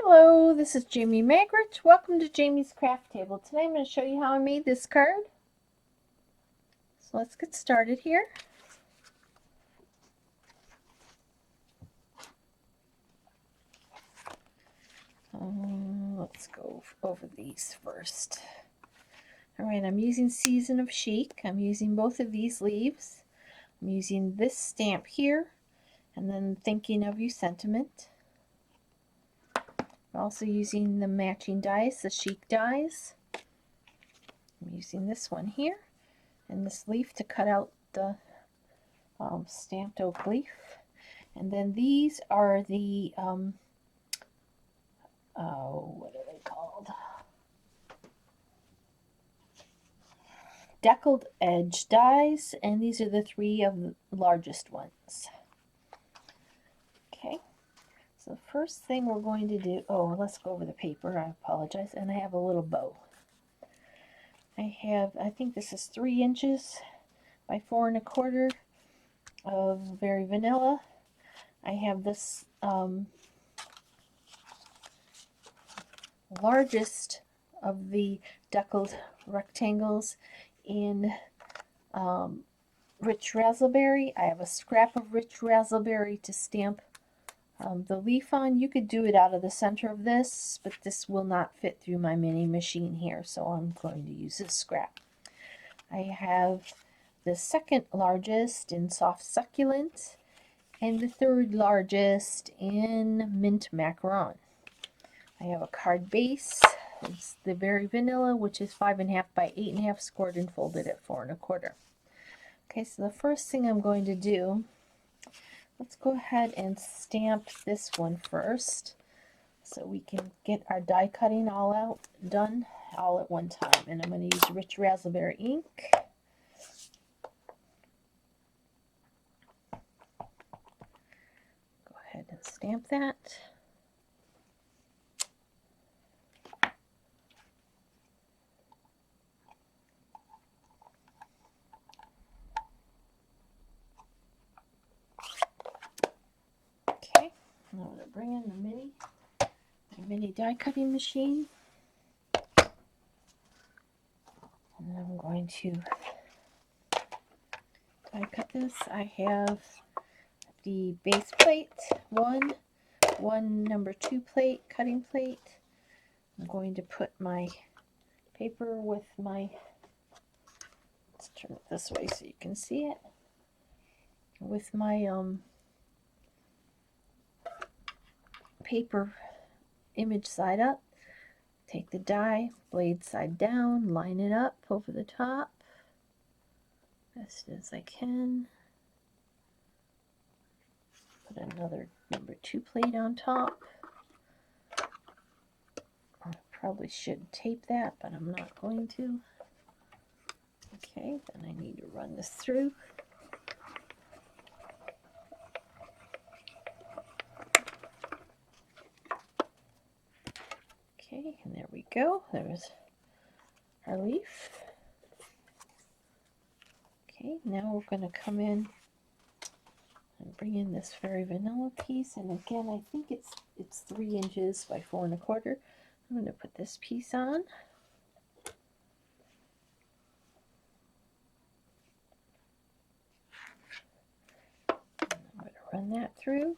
Hello, this is Jamie Magritte. Welcome to Jamie's Craft Table. Today I'm going to show you how I made this card. So let's get started here. Let's go over these first. Alright, I'm using Season of Chic. I'm using both of these leaves. I'm using this stamp here, and then Thinking of You sentiment. I'm also using the matching dies, the Chic dies. I'm using this one here, and this leaf to cut out the stamped oak leaf. And then these are the, what are they called? Deckled edge dies, and these are the three of the largest ones. Okay, so the first thing we're going to do, let's go over the paper, I apologize, and I have a little bow. I think this is 3 inches by 4 1/4 of Very Vanilla. I have this largest of the deckled rectangles in rich razzleberry. I have a scrap of rich razzleberry to stamp the leaf on. You could do it out of the center of this, but this will not fit through my mini machine here, so I'm going to use this scrap. I have the second largest in soft succulent and the third largest in mint macaron. I have a card base. It's the Very Vanilla, which is 5 1/2 by 8 1/2, scored and folded at 4 1/4. Okay, so the first thing I'm going to do, let's go ahead and stamp this one first, so we can get our die cutting done all at one time. And I'm going to use rich razzleberry ink. Go ahead and stamp that. I'm going to bring in the mini die cutting machine, and I'm going to die cut this. I have the base plate, one number 2 plate, cutting plate. I'm going to put my paper with my, let's turn it this way so you can see it, with my paper image side up. Take the die, blade side down, line it up over the top best as I can. Put another number 2 plate on top. I probably should tape that, but I'm not going to. Okay, then I need to run this through. Okay, and there we go. There's our leaf. Okay, now we're going to come in and bring in this Very Vanilla piece. And again, I think it's 3 inches by 4 1/4. I'm going to put this piece on. And I'm going to run that through.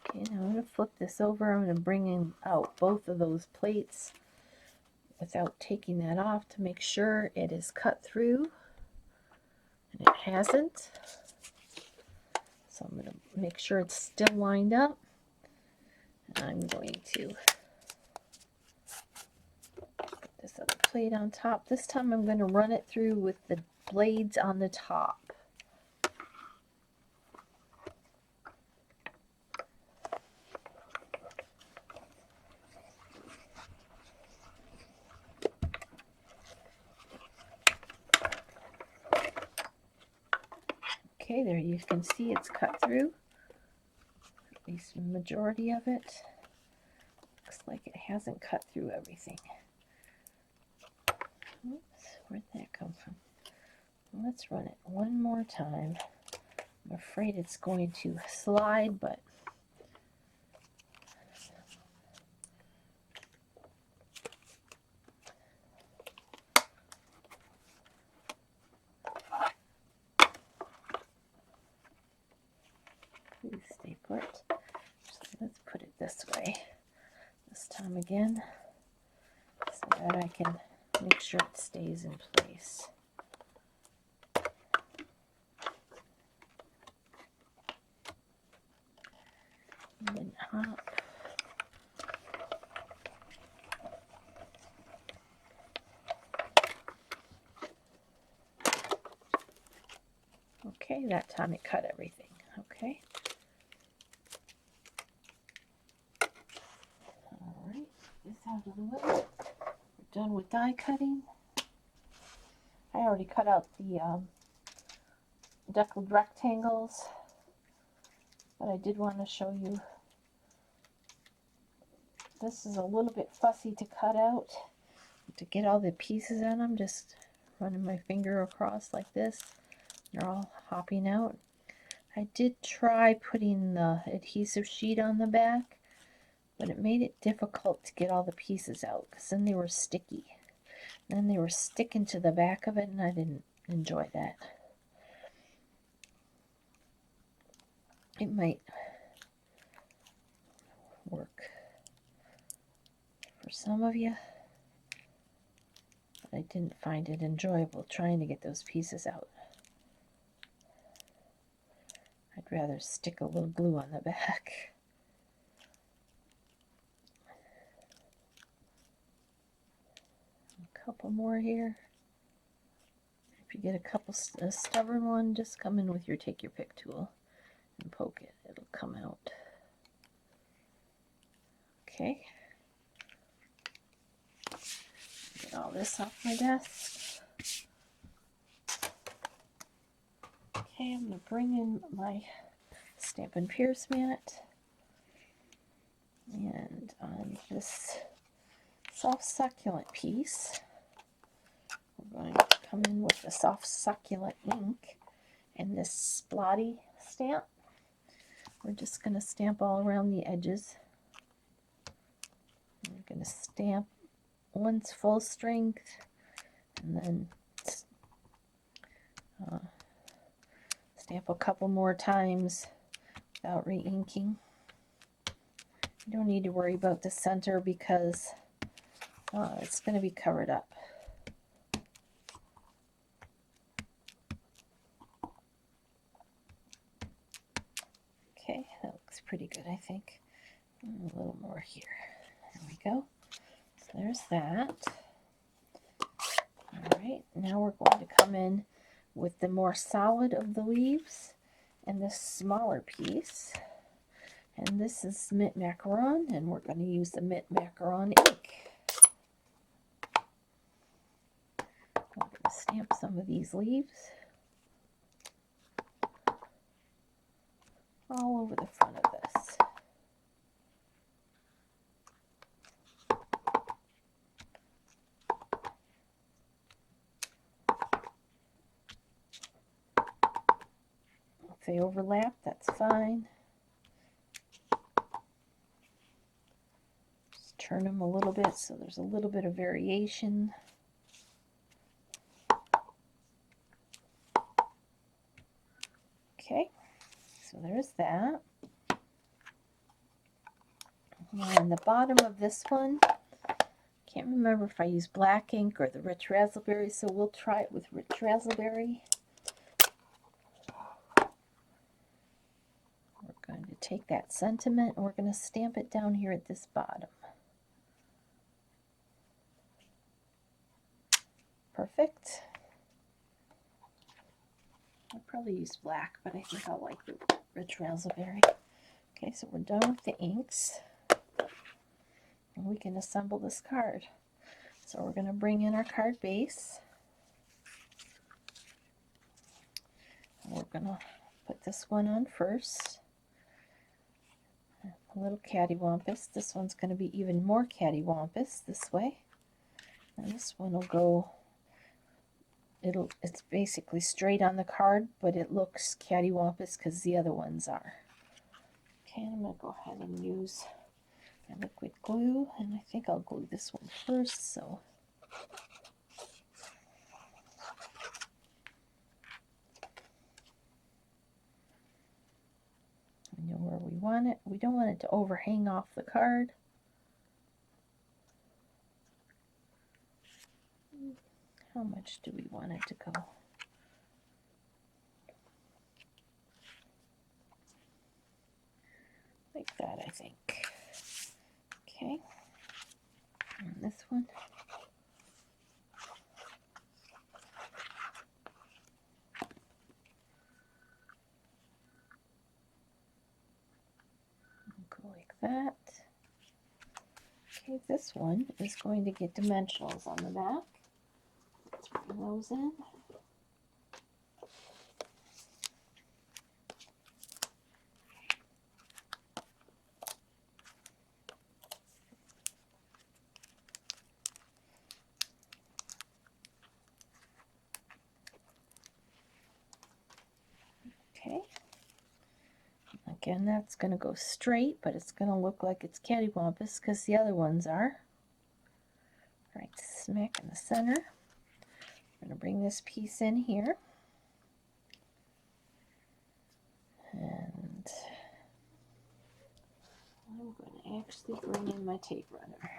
Okay, now I'm going to flip this over. I'm going to bring in out both of those plates without taking that off to make sure it is cut through, and it hasn't. So I'm going to make sure it's still lined up, and I'm going to put this other plate on top. This time I'm going to run it through with the blades on the top. Okay, there you can see it's cut through, at least the majority of it. Looks like it hasn't cut through everything. Oops, where'd that come from? Let's run it one more time. I'm afraid it's going to slide, but please stay put. So let's put it this way this time again so that I can make sure it stays in place. And then hop. Okay, that time it cut everything. Okay. Alright, get this out of the way. We're done with die cutting. I already cut out the deckled rectangles, but I did want to show you. This is a little bit fussy to cut out. To get all the pieces out, I'm just running my finger across like this. They're all hopping out. I did try putting the adhesive sheet on the back, but it made it difficult to get all the pieces out because then they were sticky. Then they were sticking to the back of it, and I didn't enjoy that. It might work for some of you, but I didn't find it enjoyable trying to get those pieces out. I'd rather stick a little glue on the back. A couple more here. If you get a stubborn one, just come in with your take your pick tool and poke it. It'll come out. Okay. Get all this off my desk. Okay, I'm going to bring in my Stampin' Pierce mat. And on this soft succulent piece, we're going to come in with the soft succulent ink and this splotty stamp. We're just going to stamp all around the edges. We're going to stamp once full strength and then stamp a couple more times without re-inking. You don't need to worry about the center because it's going to be covered up. Okay, that looks pretty good, I think. A little more here. There we go. So there's that. Alright, now we're going to come in with the more solid of the leaves and this smaller piece. And this is Mint Macaron, and we're going to use the Mint Macaron ink. I'm going to stamp some of these leaves all over the front of this. If they overlap, that's fine. Just turn them a little bit so there's a little bit of variation. Okay, so there's that. And the bottom of this one, can't remember if I used black ink or the rich razzleberry, so we'll try it with rich razzleberry. We're going to take that sentiment and we're going to stamp it down here at this bottom. Perfect. I'll probably use black, but I think I'll like the rich razzleberry. Okay, so we're done with the inks. And we can assemble this card. So we're going to bring in our card base. And we're going to put this one on first. a little cattywampus. This one's going to be even more cattywampus this way. And this one will go, it's basically straight on the card, but it looks cattywampus because the other ones are. Okay, I'm going to go ahead and use my liquid glue, and I think I'll glue this one first, so. We know where we want it. We don't want it to overhang off the card. How much do we want it to go? Like that, I think. Okay. And this one. Go like that. Okay, this one is going to get dimensionals on the back. Let's bring those in. Okay. Again, that's going to go straight, but it's going to look like it's cattywampus because the other ones are. Right smack in the center. I'm going to bring this piece in here. And I'm going to actually bring in my tape runner.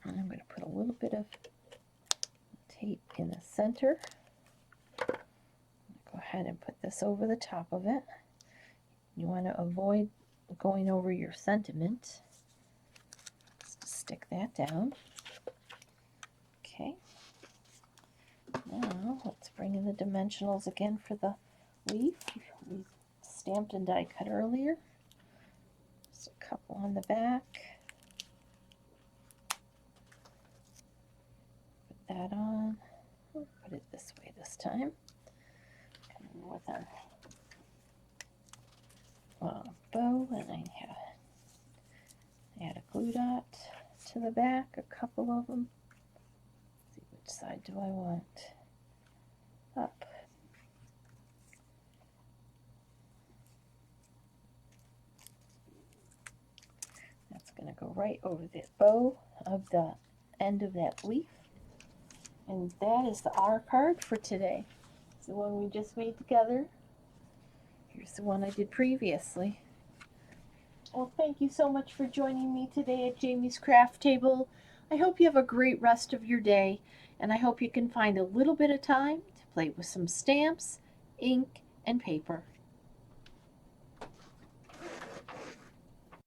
And I'm going to put a little bit of tape in the center. Go ahead and put this over the top of it. You want to avoid going over your sentiment. Just stick that down. Okay. Now let's bring in the dimensionals again for the leaf. We stamped and die cut earlier. Just a couple on the back. Put that on. We'll put it this way this time. With our bow, and I add a glue dot to the back, a couple of them. Let's see, which side do I want? Up. That's going to go right over the bow of the end of that leaf. And that is the R card for today. It's the one we just made together. Here's the one I did previously. Well, thank you so much for joining me today at Jamie's Craft Table. I hope you have a great rest of your day, and I hope you can find a little bit of time to play with some stamps, ink, and paper.